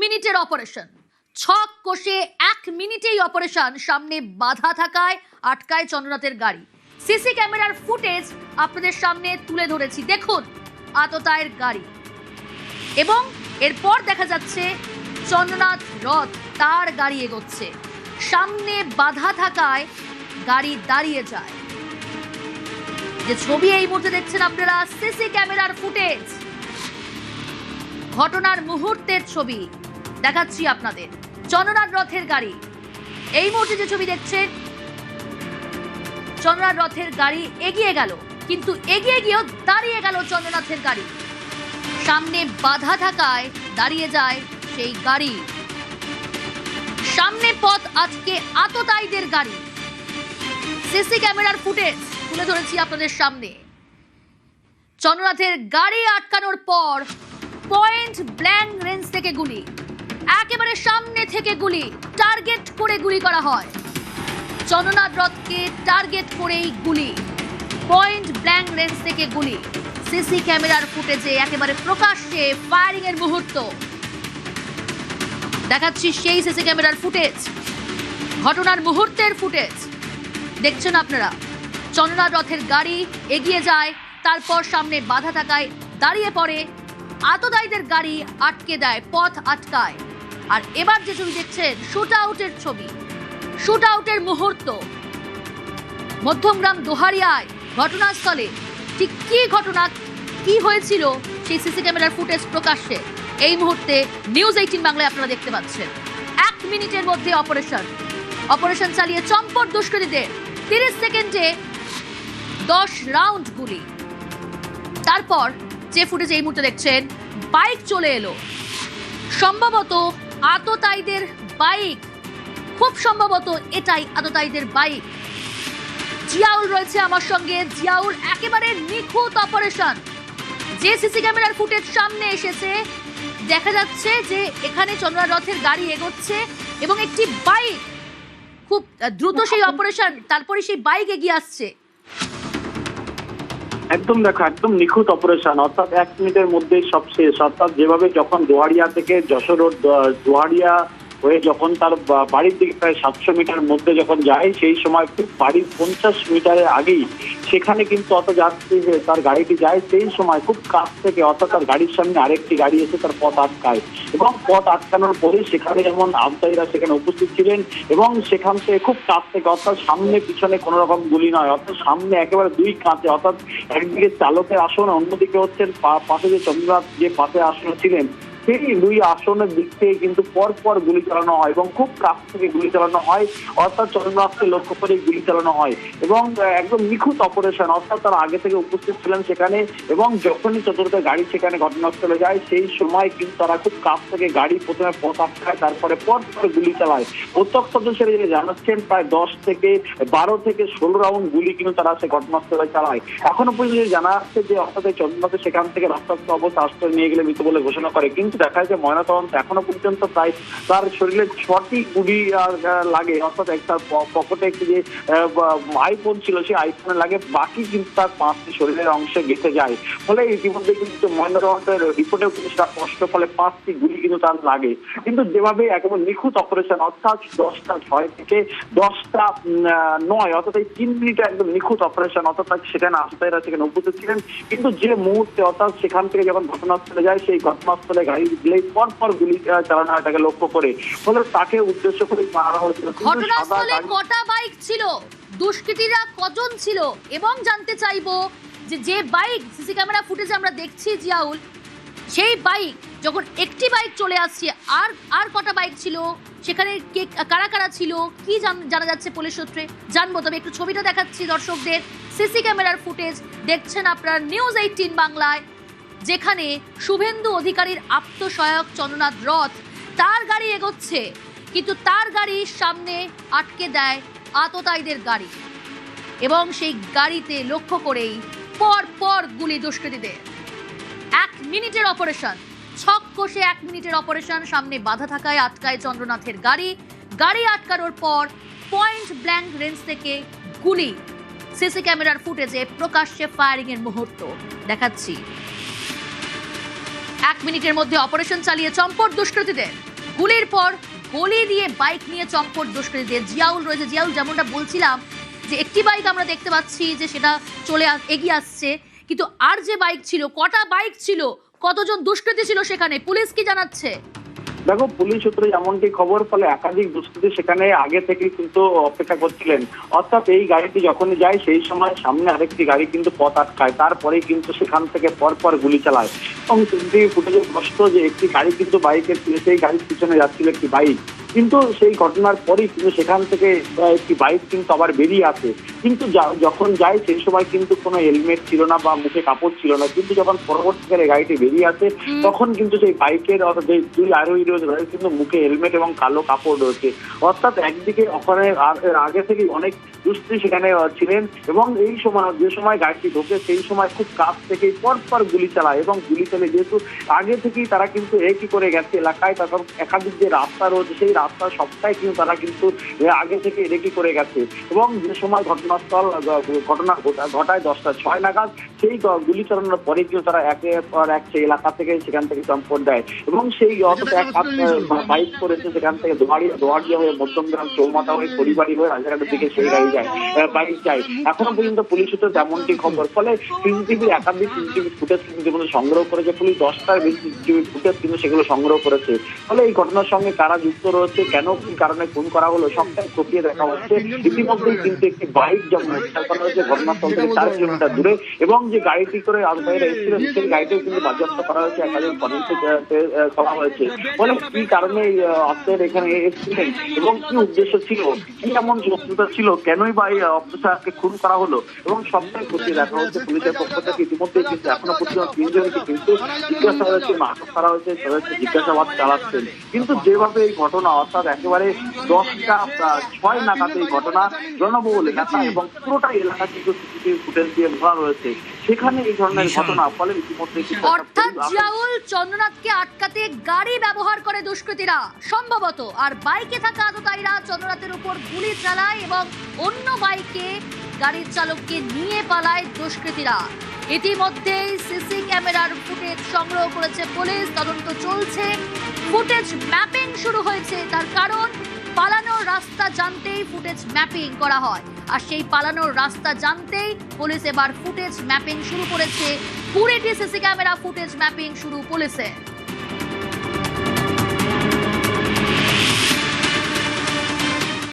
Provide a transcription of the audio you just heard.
মিনিটের অপারেশন, ছক কষে 1 মিনিটেই অপারেশন। সামনে বাধা থাকায় আটকায় চন্দ্রনাথের গাড়ি। সিসি ক্যামেরার ফুটেজ আপনাদের সামনে তুলে ধরেছি, দেখুন আততায়ের গাড়ি। এবং এরপর দেখা যাচ্ছে চন্দ্রনাথ রথ তার গাড়ি এগোচ্ছে, সামনে বাধা থাকায় গাড়ি দাঁড়িয়ে যায়। যে ছবি এই মুহূর্তে দেখছেন আপনারা, সিসি ক্যামেরার ফুটেজ, ঘটনার মুহূর্তের ছবি দেখাচ্ছি আপনাদের। চন্দ্রনাথ রথের গাড়ি এই মুহূর্তে যে ছবি দেখছেন, চন্দ্রনাথ রথের গাড়ি এগিয়ে গেল, কিন্তু এগিয়ে গিয়েও দাঁড়িয়ে গেল চন্দ্রনাথের গাড়ি। সামনে বাধা থাকায় দাঁড়িয়ে যায় সেই গাড়ি। সামনে পথ আজকে আততায়ীদের গাড়ি। সিসি ক্যামেরার ফুটেজ তুলে ধরেছি আপনাদের সামনে। চন্দ্রনাথের গাড়ি আটকানোর পর পয়েন্ট ব্ল্যাঙ্ক রেঞ্জ থেকে গুলি, একেবারে সামনে থেকে গুলি, টার্গেট করে গুলি করা হয়। চন্দ্রনাথ রথকে টার্গেট করেই গুলি, পয়েন্ট ব্ল্যাঙ্ক রেঞ্জ থেকে গুলি। সিসি ক্যামেরার ফুটেজে একেবারে প্রকাশ্যে ফায়ারিং এর মুহূর্ত দেখাচ্ছি, সেই সিসি ক্যামেরার ফুটেজ, ঘটনার মুহূর্তের ফুটেজ দেখছেন আপনারা। চন্দ্রনাথ রথের গাড়ি এগিয়ে যায়, তারপর সামনে বাধা থাকায় দাঁড়িয়ে পড়ে, আততায়ীদের গাড়ি আটকে দেয়, পথ আটকায়। আর এবার যে ছবি দেখছেন, শুট আউটের ছবি, শুট আউটের মুহূর্ত। মধ্যমগ্রাম দোহারিয়ায় ঘটনাস্থলে ঠিক কি ঘটনা, কি হয়েছিল, সেই সিসি ক্যামেরার ফুটেজ প্রকাশ্যে এই মুহূর্তে নিউজ 18 বাংলায় আপনারা দেখতে পাচ্ছেন। 1 মিনিটের মধ্যে অপারেশন চালিয়ে চম্পট দুষ্কৃতীদের 30 সেকেন্ডে 10 রাউন্ড গুলি। তারপর যে ফুটেজ এই মুহূর্তে দেখছেন, বাইক চলে এলো, সম্ভবত আততায়ীদের বাইক, খুব সম্ভবত এটাই আততায়ীদের বাইক। জিয়াউল রয়েছে আমার সঙ্গে। জিয়াউল, একেবারে নিখুঁত অপারেশন। যে সিসি ক্যামেরার ফুটেজ সামনে এসেছে, দেখা যাচ্ছে যে এখানে চন্দ্রনাথ রথের গাড়ি এগোচ্ছে এবং একটি বাইক, খুব দ্রুত সেই অপারেশন, তারপরে সেই বাইক এগিয়ে আসছে। একদম দেখো, একদম নিখুঁত অপারেশন, অর্থাৎ 1 মিনিটের মধ্যেই সব শেষ। অর্থাৎ যেভাবে যখন দোহারিয়া থেকে যশোর রোড, দোহারিয়া হয়ে যখন তার বাড়ির দিকে প্রায় 700 মিটার মধ্যে যখন যায়, সেই সময় বাড়ির 50 মিটারের আগেই সেখানে কিন্তু অত যাত্রী তার গাড়িটি যায়, সেই সময় খুব কাছ থেকে, অর্থাৎ তার গাড়ির সামনে আরেকটি গাড়ি এসে তার পথ আটকায়। এবং পথ আটকানোর পরে সেখানে যেমন আততায়ীরা সেখানে উপস্থিত ছিলেন এবং সেখান থেকে খুব কাছ থেকে, অর্থাৎ সামনে পিছনে কোনো রকম গুলি নয়, অর্থাৎ সামনে একেবারে 2 কাঁচে, অর্থাৎ একদিকে চালকের আসন, অন্যদিকে হচ্ছে পাশে যে চন্দ্রনাথ যে পাশে আসনে ছিলেন, সেই 2 আসনের দিক থেকে কিন্তু পরপর গুলি চালানো হয় এবং খুব কাছ থেকে গুলি চালানো হয়। অর্থাৎ চন্দ্রনাথকে লক্ষ্য করে গুলি চালানো হয় এবং একদম নিখুঁত অপারেশন। অর্থাৎ তারা আগে থেকে উপস্থিত ছিলেন সেখানে এবং যখনই চতুর্থ গাড়ি সেখানে ঘটনাস্থলে যায়, সেই সময় কিন্তু তারা খুব কাছ থেকে গাড়ি প্রথমে পথ আটকায়, তারপরে পরপর গুলি চালায়। প্রত্যক্ষদর্শীরা জানাচ্ছেন প্রায় 10 থেকে 12 থেকে 16 রাউন্ড গুলি কিন্তু তারা সে ঘটনাস্থলে চালায়। এখনো পর্যন্ত জানা যাচ্ছে যে অর্থাৎ চন্দ্রনাথ সেখান থেকে রক্তাক্ত অবস্থা আশ্রয় নিয়ে গেলে মৃত বলে ঘোষণা করে, কিন্তু দেখা যাচ্ছে ময়নাতদন্ত এখনো পর্যন্ত প্রায় তার শরীরে 6টি গুলি লাগে। অর্থাৎ একটা পকেটে একটি যে আইফোন ছিল, সেই আইফোনে লাগে, বাকি কিন্তু তার 5টি শরীরের অংশে গেঁথে যায়। ফলে ইতিমধ্যে কিন্তু ময়নাতদন্তের রিপোর্টেও কিন্তু সেটা স্পষ্ট, ফলে 5টি গুলি কিন্তু তার লাগে। কিন্তু যেভাবে একেবারে নিখুঁত অপারেশন, অর্থাৎ 10টা 6 থেকে 10টা 9, অর্থাৎ এই 3 মিনিটে একদম নিখুঁত অপারেশন। অর্থাৎ সেখানে আততায়ীরা সেখানে উপস্থিত ছিলেন, কিন্তু যে মুহূর্তে, অর্থাৎ সেখান থেকে যখন ঘটনাস্থলে যায়, সেই ঘটনাস্থলে গাড়ি দিলেই পরপর গুলি চালানো হয় তাকে লক্ষ্য করে, ফলে তাকে উদ্দেশ্য করে মারা হয়েছিল। ঘটনাস্থলে কটা বাইক ছিল, দুষ্কৃতীরা কজন ছিল, এবং জানতে চাইবো যে বাইক সিসি ক্যামেরা ফুটেজে আমরা দেখছি জিয়াউল, সেই বাইক যখন একটি বাইক চলে আসছে, আর কটা বাইক ছিল সেখানে, কারা কারা ছিল, কি জানা যাচ্ছে পুলিশ সূত্রে জানবো। তবে একটু ছবিটা দেখাচ্ছি দর্শকদের। সিসি ক্যামেরার ফুটেজ দেখছেন আপনারা নিউজ 18 বাংলায়, যেখানে শুভেন্দু অধিকারীর আত্মসহায়ক চন্দ্রনাথ রথ তার গাড়ি এগোচ্ছে, কিন্তু তার গাড়ির সামনে আটকে দেয় আততায়ীদের গাড়ি এবং সেই গাড়িতে লক্ষ্য করেই পর গুলি দুষ্কৃতীদের। 1 মিনিটের অপারেশন, ছক কষে 1 মিনিটের অপারেশন। সামনে বাধা থাকায় আটকায় চন্দ্রনাথের গাড়ি আটকানোর পর পয়েন্ট ব্ল্যাঙ্ক রেঞ্জ থেকে গুলি। সিসি ক্যামেরার ফুটেজে প্রকাশ্যে ফায়ারিং এর মুহূর্ত দেখাচ্ছি। 1 মিনিটের মধ্যে অপারেশন চালিয়ে চম্পট দুষ্কৃতীদের। গুলির পর গলি দিয়ে বাইক নিয়ে চম্পট দুষ্কৃতীদের। জিয়াউল রয়েছে। জিয়াউল, যেমনটা বলছিলাম যে একটি বাইক আমরা দেখতে পাচ্ছি যে সেটা এগিয়ে আসছে, কিন্তু আর যে বাইক ছিল, কটা বাইক ছিল, কতজন দুষ্কৃতী ছিল সেখানে, পুলিশ কি জানাচ্ছে? দেখো, পুলিশ সূত্রে এমনটি খবর, ফলে একাধিক দুষ্কৃতী সেখানে আগে থেকে কিন্তু অপেক্ষা করছিলেন। অর্থাৎ এই গাড়িটি যখনই যায় সেই সময় সামনে আরেকটি গাড়ি কিন্তু পথ আটকায়, তারপরেই কিন্তু সেখান থেকে পরপর গুলি চালায়। এবং সিসিটিভি ফুটেজে স্পষ্ট যে একটি গাড়ি কিন্তু বাইকের, সেই গাড়ির পিছনে যাচ্ছিল একটি বাইক, কিন্তু সেই ঘটনার পরেই কিন্তু সেখান থেকে একটি বাইক কিন্তু আবার বেরিয়ে আসে। কিন্তু যখন যায় সেই সময় কিন্তু কোনো হেলমেট ছিল না বা মুখে কাপড় ছিল না, কিন্তু যখন পরবর্তীকালে গাড়িটি বেরিয়ে আসে তখন কিন্তু সেই বাইকের যে দুই আরোহী রয়েছে তাদের কিন্তু মুখে হেলমেট এবং কালো কাপড় রয়েছে। অর্থাৎ একদিকে ওখানে আগে থেকেই অনেক দুষ্কৃতী সেখানে ছিলেন, এবং এই সময় যে সময় গাড়িটি ঢোকে সেই সময় খুব কাছ থেকেই পরপর গুলি চালায়। এবং গুলি চালে যেহেতু আগে থেকেই তারা কিন্তু একই করে গেছে এলাকায়, তখন একাধিক যে রাস্তা রয়েছে সেই রাস্তার সবটাই কিন্তু তারা কিন্তু আগে থেকে রেডি করে গেছে। এবং যে সময় ঘটনা ঘটায় 10:06 নাগাদ, সেই গুলি চালানোর পরে কিন্তু তারা একের পর এক সেই এলাকা থেকে সেখান থেকে চম্পট দেয়। এবং সেই বাইক করেছে সেখান থেকে দোয়ারিয়া হয়ে মধ্যমগ্রাম চৌমাথা হয়ে পরিবারী হয়ে রাজাঘাটের দিকে সেই বাইক যায়। এখনো পর্যন্ত পুলিশ সূত্রে তেমনটি খবর। ফলে একাধিক সিসিটিভি ফুটেজ কিন্তু সংগ্রহ করেছে পুলিশ, 10টার বেশি সিসিটিভি ফুটেজ কিন্তু সেগুলো সংগ্রহ করেছে। ফলে এই ঘটনার সঙ্গে কারা যুক্ত রয়েছে, কেন কি কারণে খুন করা হলো, সবটাই খতিয়ে দেখা হচ্ছে। ইতিমধ্যেই কিন্তু একটি বাইক যেমন করা হয়েছে ঘটনাস্থল থেকে 4 কিলোমিটার দূরে, এবং যে গাড়িটি করে আজবাইরা এসেছিল সেই গাড়িটিও কিন্তু বাজেয়াপ্ত করা হয়েছে, একাধিক ফরেনসিক করা হয়েছে। ফলে কি কারণে অফিসার এখানে এসেছিলেন এবং কি উদ্দেশ্য ছিল, কি এমন শত্রুতা ছিল, কেনই বা এই অফিসারকে খুন করা হলো, এবং সবটাই খতিয়ে দেখা হচ্ছে পুলিশের পক্ষ থেকে। ইতিমধ্যে কিন্তু এখনো পর্যন্ত 3 জনকে কিন্তু জিজ্ঞাসাবাদ হচ্ছে, আটক করা হয়েছে, জিজ্ঞাসাবাদ চালাচ্ছেন। কিন্তু যেভাবে এই ঘটনা, অর্থাৎ একেবারে 10:06 নাগাদ এই ঘটনা, জনবহুল এলাকা এবং পুরোটাই এলাকা কিন্তু সিসিটিভি ফুটেজ দিয়ে ভরা রয়েছে, সেখানে এই ধরনের ঘটনা। ফলে ইতিমধ্যে অর্থাৎ জিয়াউল, চন্দ্রনাথকে আটকাতে গাড়ি ব্যবহার করে দুষ্কৃতীরা সম্ভবত, আর বাইকে থাকা আততায়ীরা চন্দ্রনাথের উপর গুলি চালায় এবং অন্য বাইকে গাড়ির চালককে নিয়ে পালায় দুষ্কৃতীরা। ইতিমধ্যেই সিসি ক্যামেরার ফুটেজ সংগ্রহ করেছে পুলিশ, তদন্ত চলছে, ফুটেজ ম্যাপিং শুরু হয়েছে। তার কারণ, পালানোর রাস্তা জানতেই ফুটেজ ম্যাপিং করা হয়, আর সেই পালানোর রাস্তা জানতেই পুলিশ এবার ফুটেজ ম্যাপিং শুরু করেছে। 20টি সিসি ক্যামেরা ফুটেজ ম্যাপিং শুরু পুলিশের।